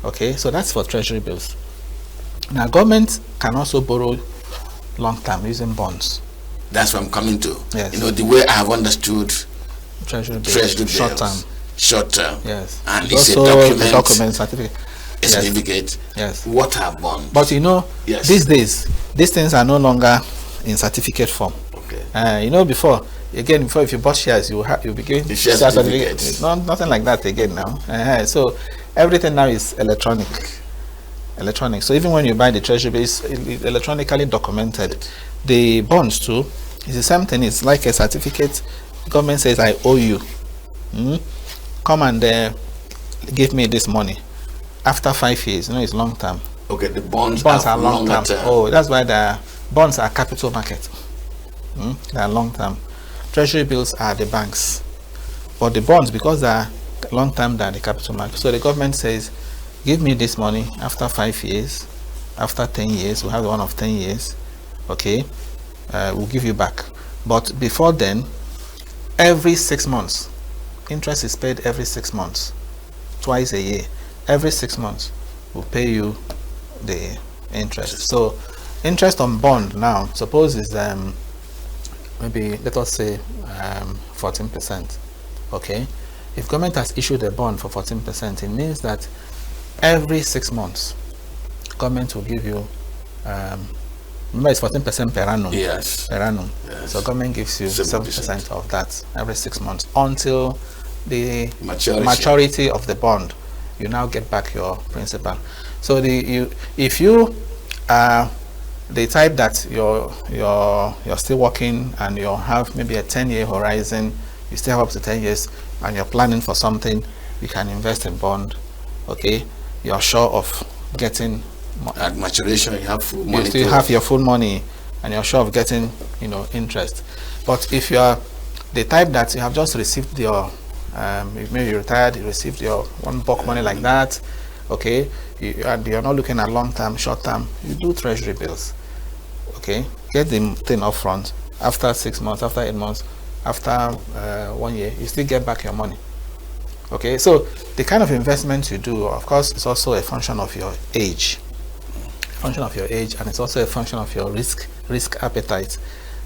Okay, so that's for treasury bills. Now government can also borrow long term using bonds. That's what I'm coming to. Yes. The way I have understood treasury bills, short term. Yes. And it's also a document certificate. A certificate. Yes. What are bonds? But these days, these things are no longer in certificate form. Okay. Before if you bought shares, you be given share certificates. Nothing like that again now. So everything now is electronic. So even when you buy the treasury bill, it's electronically documented. The bonds too, it's the same thing. It's like a certificate. The government says, I owe you. Come and give me this money. After 5 years, it's long term. Okay, the bonds are long term. Oh, that's why the bonds are capital market. They are long term. Treasury bills are the banks, but the bonds, because they are long term, than the capital market. So the government says, give me this money after 5 years, after 10 years. We have the one of 10 years. Okay, we'll give you back. But before then, every 6 months, interest is paid every 6 months, twice a year. Every 6 months, we'll pay you the interest. So interest on bond now, suppose is maybe, let us say 14%. Okay, if government has issued a bond for 14%, it means that every 6 months, government will give you. Remember, it's 14% per annum. Yes. Per annum. Yes. So government gives you 7% 7% of that every 6 months until the maturity of the bond. You now get back your principal. So if you are the type that you're still working and you have maybe a 10-year horizon, you still have up to 10 years, and you're planning for something, you can invest in bond. Okay, you're sure of getting. At maturation, you have full money. You still have your full money, and you're sure of getting, interest. But if you are the type that you have just received your, maybe you retired, you received your one bulk money like that, okay, you're not looking at long term, short term, you do treasury bills. Okay, get the thing up front. After 6 months, after 8 months, after 1 year, you still get back your money. Okay, so the kind of investment you do, of course, is also a function of your age. And it's also a function of your risk appetite.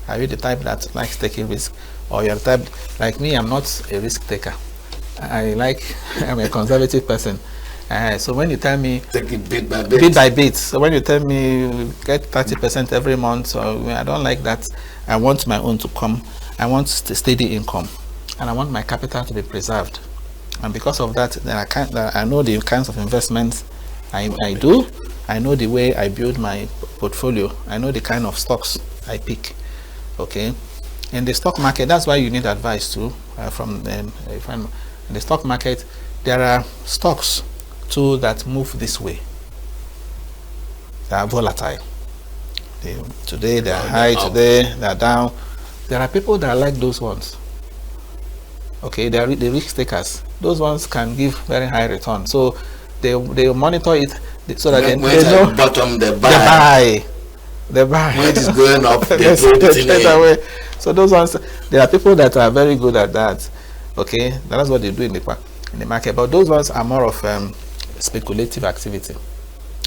Are you the type that likes taking risk, or you're the type like me? I'm not a risk taker. I'm a conservative person. So when you tell me take it bit by bit. Bit by bit. So when you tell me get 30% every month, so I don't like that. I want my own to come. I want steady income, and I want my capital to be preserved. And because of that, then I know the kinds of investments I do. I know the way I build my portfolio. I know the kind of stocks I pick. Okay, in the stock market, that's why you need advice too from them. In the stock market, there are stocks too that move this way. They are volatile. Today they are high, today they are down. There are people that like those ones. Okay, they are the risk takers. Those ones can give very high return. So they monitor it so that they know bottom they buy. When it is going up, they throw it away. So those ones, there are people that are very good at that. Okay, that's what they do in the market. But those ones are more of speculative activity.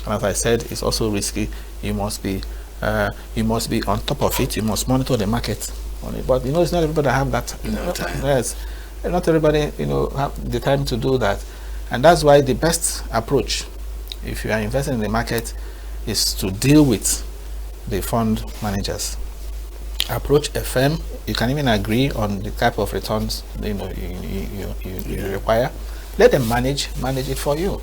And as I said, it's also risky. You must be on top of it. You must monitor the market on it. But it's not everybody that have that. Time. Yes, not everybody have the time to do that. And that's why the best approach, if you are investing in the market, is to deal with the fund managers. Approach a firm. You can even agree on the type of returns you require. Let them manage it for you.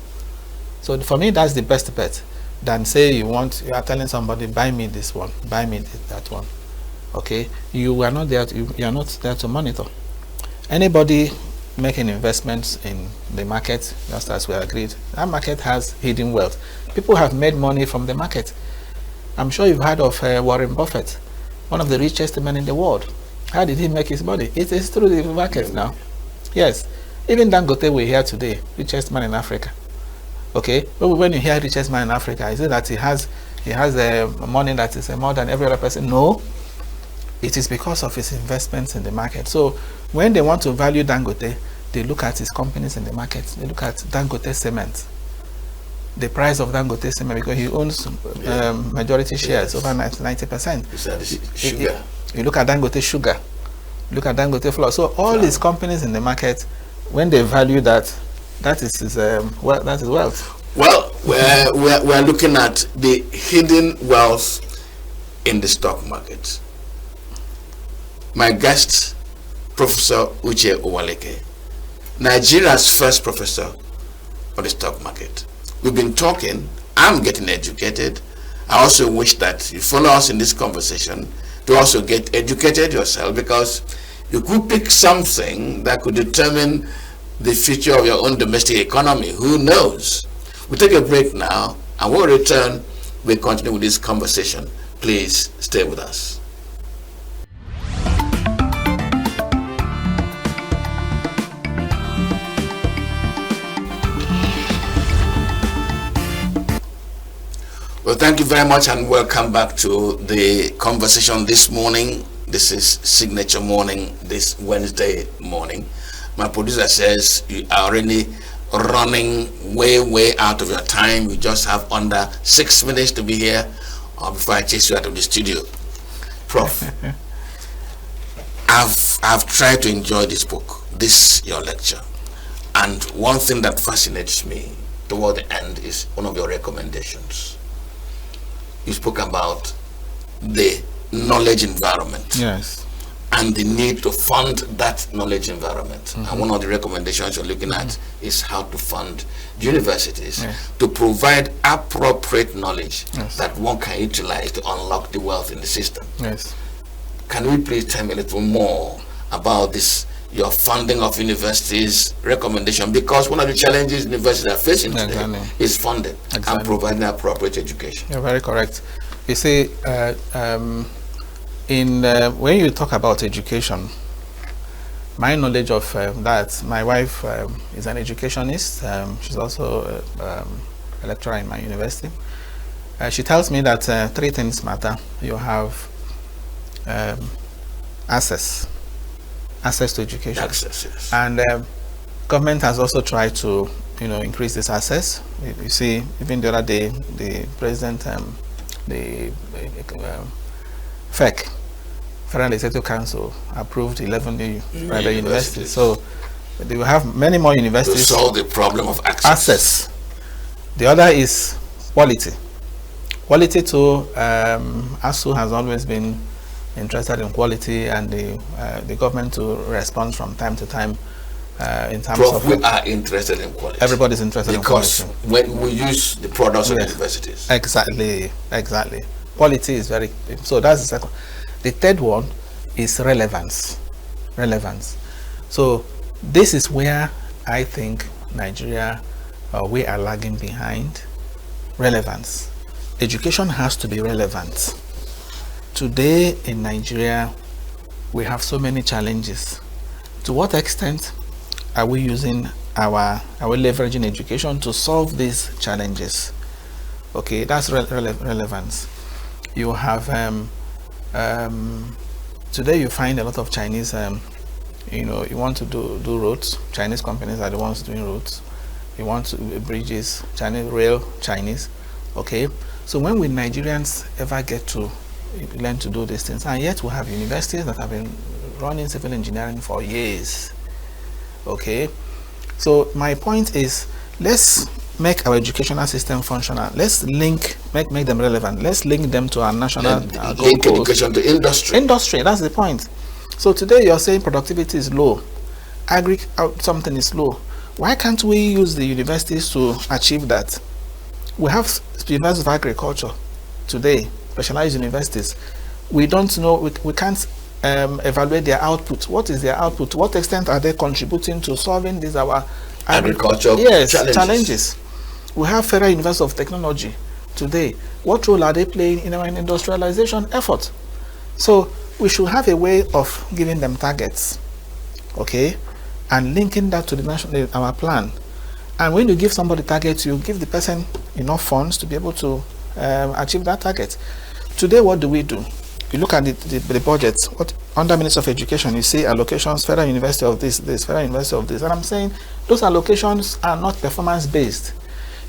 So for me, that's the best bet than say you are telling somebody, buy me this one, buy me that one. Okay, you are not there to monitor. Anybody making investments in the market, just as we agreed, that market has hidden wealth. People have made money from the market. I'm sure you've heard of Warren Buffett, one of the richest men in the world. How did he make his money? It is through the market now. Yes, even Dangote we hear today, richest man in Africa. Okay, but when you hear richest man in Africa, is it that he has money that is more than every other person? No, it is because of his investments in the market. So when they want to value Dangote, they look at his companies in the market. They look at Dangote Cement, the price of Dangote Cement, because he owns majority shares, over 90%. Sugar. You look at Dangote Sugar, look at Dangote Flour. So all these companies in the market, when they value that is wealth. Well, we're looking at the hidden wealth in the stock market. My guest, Professor Uche Owaleke, Nigeria's first professor on the stock market. We've been talking. I'm getting educated. I also wish that you follow us in this conversation to also get educated yourself, because you could pick something that could determine the future of your own domestic economy. Who knows? We'll take a break now, and we'll return. We'll continue with this conversation. Please stay with us. Well, thank you very much, and welcome back to the conversation this morning. This is Signature Morning, this Wednesday morning. My producer says you are already running way out of your time. You just have under 6 minutes to be here before I chase you out of the studio. Prof, I've I've tried to enjoy this book, this your lecture, and one thing that fascinates me toward the end is one of your recommendations. You spoke about the knowledge environment. Yes. And the need to fund that knowledge environment. And one of the recommendations you're looking at is how to fund universities to provide appropriate knowledge that one can utilize to unlock the wealth in the system. Yes. Can we please tell me a little more about this, your funding of universities recommendation? Because one of the challenges universities are facing today is funding and providing appropriate education. You're very correct. You see, when you talk about education, my knowledge of that, my wife is an educationist. She's also a lecturer in my university. She tells me that 3 things matter. You have access to education. Access, yes. And government has also tried to, increase this access. You see, even the other day, the president, the FEC, Federal Executive Council, approved 11 new private universities. So they will have many more universities to solve the problem of access. The other is quality. Quality too. ASU has always been interested in quality, and the government to respond from time to time in terms of. We are interested in quality. Everybody's interested in quality. Because when we use the products of universities. Exactly. Quality is very. So that's the second. The third one is relevance. So this is where I think Nigeria, we are lagging behind. Relevance. Education has to be relevant. Today in Nigeria, we have so many challenges. To what extent are we using are we leveraging education to solve these challenges? Okay, that's relevance. You have today you find a lot of Chinese, you want to do roads. Chinese companies are the ones doing roads. You want to bridges, Chinese rail, Chinese. Okay, so when will Nigerians ever get to learn to do these things? And yet we have universities that have been running civil engineering for years. Okay, so my point is, let's make our educational system functional. Let's make them relevant. Let's link them to our national link education to industry. Industry, that's the point. So today you're saying productivity is low, something is low. Why can't we use the universities to achieve that? We have universities of agriculture today, specialized universities. We don't know, we can't evaluate their output. What is their output? To what extent are they contributing to solving these our agriculture challenges? We have Federal University of Technology today. What role are they playing in our industrialization effort? So we should have a way of giving them targets, okay, and linking that to the national our plan. And when you give somebody targets, you give the person enough funds to be able to achieve that target. Today, what do? You look at the budget. What under Ministry of Education, you see allocations, Federal University of this, Federal University of this, and I'm saying those allocations are not performance based.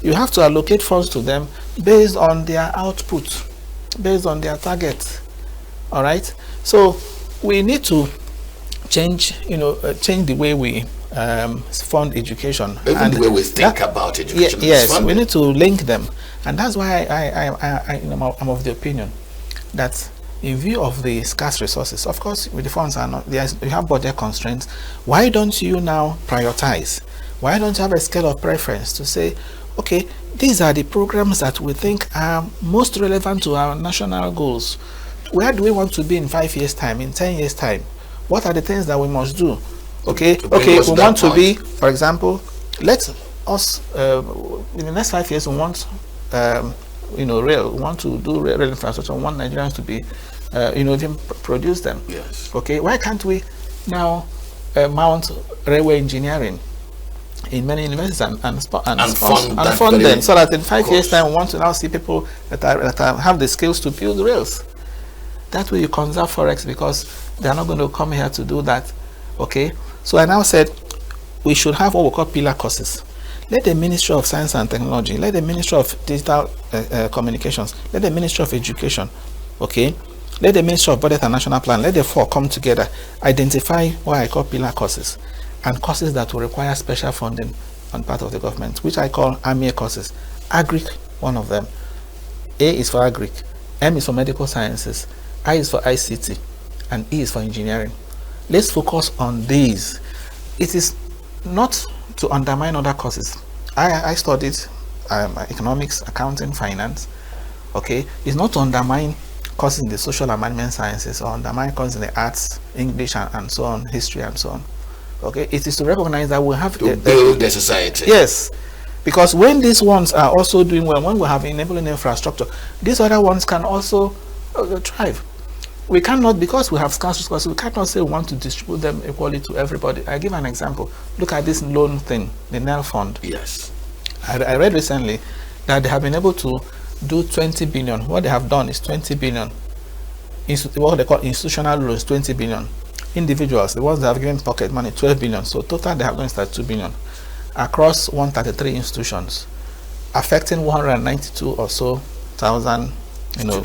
You have to allocate funds to them based on their output, based on their target. All right. So we need to change the way we fund education, even and the way we think about education. Yes, we need to link them, and that's why I'm of the opinion that in view of the scarce resources, of course, with the funds are not, you have budget constraints. Why don't you now prioritize? Why don't you have a scale of preference to say, okay, these are the programs that we think are most relevant to our national goals. Where do we want to be in 5 years' time, in 10 years' time? What are the things that we must do? Okay, we want to be, for example, let us in the next 5 years we want rail. We want to do rail infrastructure. We want Nigerians to be even produce them. Yes. Okay, why can't we now mount railway engineering in many universities and fund them, so that in 5 years' time we want to now see people that have the skills to build rails. That way you conserve forex, because they are not going to come here to do that. Okay, so I now said we should have what we call pillar courses. Let the Ministry of Science and Technology, let the Ministry of Digital Communications, let the Ministry of Education, okay, Let the Ministry of Budget and National Plan, let the four come together, identify what I call pillar courses, and courses that will require special funding on part of the government, which I call AMIE courses. Agric, one of them. A is for Agric, M is for Medical Sciences, I is for ICT, and E is for Engineering. Let's focus on these. It is not to undermine other courses. I studied economics, accounting, finance. Okay, it's not to undermine courses in the social and management sciences or undermine courses in the arts, English, and so on, history and so on. Okay, it is to recognize that we have to build the society. Yes, because when these ones are also doing well, when we have enabling infrastructure, these other ones can also thrive. We cannot, because we have scarce resources, we cannot say we want to distribute them equally to everybody. I give an example. Look at this loan thing, the NEL fund. Yes. I read recently that they have been able to do 20 billion. What they have done is 20 billion. What they call institutional loans, 20 billion. Individuals, the ones that have given pocket money, 12 billion. So total they have done is 32 billion across 133 institutions, affecting 192 or so thousand,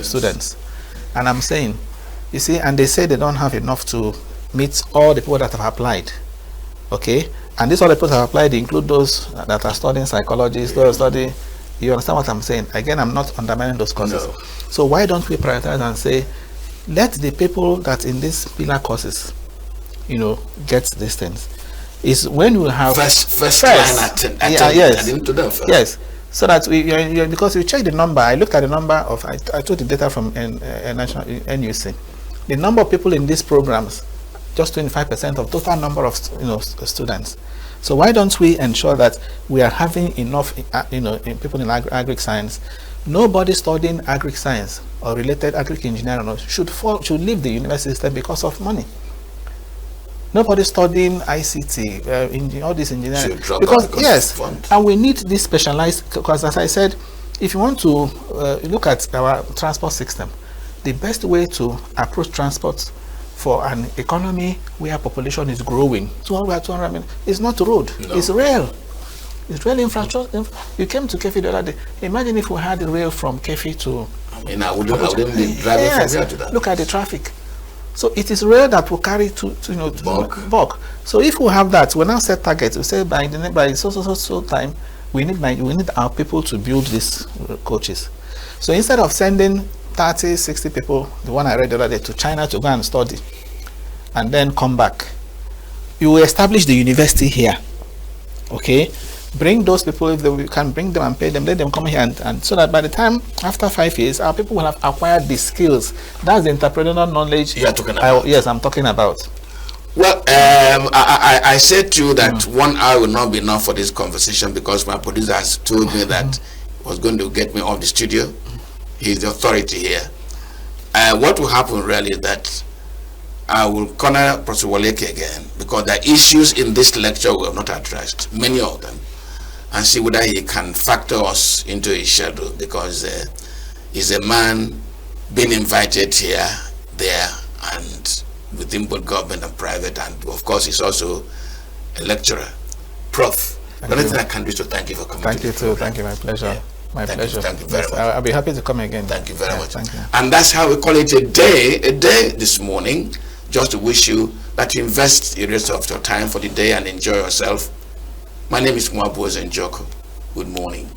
students. And I'm saying, you see, and they say they don't have enough to meet all the people that have applied. Okay, and these all the people that have applied include those that are studying psychology, those study. You understand what I'm saying? Again, I'm not undermining those courses. No. So why don't we prioritize and say, let the people that in these pillar courses, get these things. Is when we have first line attending to them first. Yes. So that because you check the number, I looked at the number of, I took the data from National NUC. The number of people in these programs, just 25% of total number of students. So why don't we ensure that we are having enough people in agri science? Nobody studying agri science or related agri engineering should leave the university system because of money. Nobody studying ICT, in all this engineering, because yes, and we need this specialized. Because as I said, if you want to look at our transport system, the best way to approach transport for an economy where population is growing, 200 million, is not road, it's rail. It's rail infrastructure. You came to Kefi the other day. Imagine if we had the rail from Kefi to. I wouldn't be driving from here to that. Look at the traffic. So it is rail that will carry to bulk. So if we have that, we now set targets. We say by so time, we need our people to build these coaches. So instead of sending 30, 60 people, the one I read the other day, to China to go and study, and then come back, you will establish the university here. Okay, bring those people, if we can bring them and pay them, let them come here, and so that by the time after 5 years, our people will have acquired the skills. That's the entrepreneurial knowledge you are talking about. Yes, I'm talking about. Well, I said to you that 1 hour will not be enough for this conversation, because my producer has told me that he was going to get me off the studio. He's the authority here. What will happen really is that I will corner Professor Waleke again, because there are issues in this lecture we have not addressed, many of them, and see whether he can factor us into his schedule, because he's a man being invited here, there, and within both government and private, and of course he's also a lecturer. Prof, the only thing I can do is to thank you for coming. Thank you too. Thank you, my pleasure. Yeah. My pleasure. Thank you very much. I'll be happy to come again. Thank you very much. Thank you. And that's how we call it a day this morning, just to wish you that you invest the rest of your time for the day and enjoy yourself. My name is Mwabu Njoku. Good morning.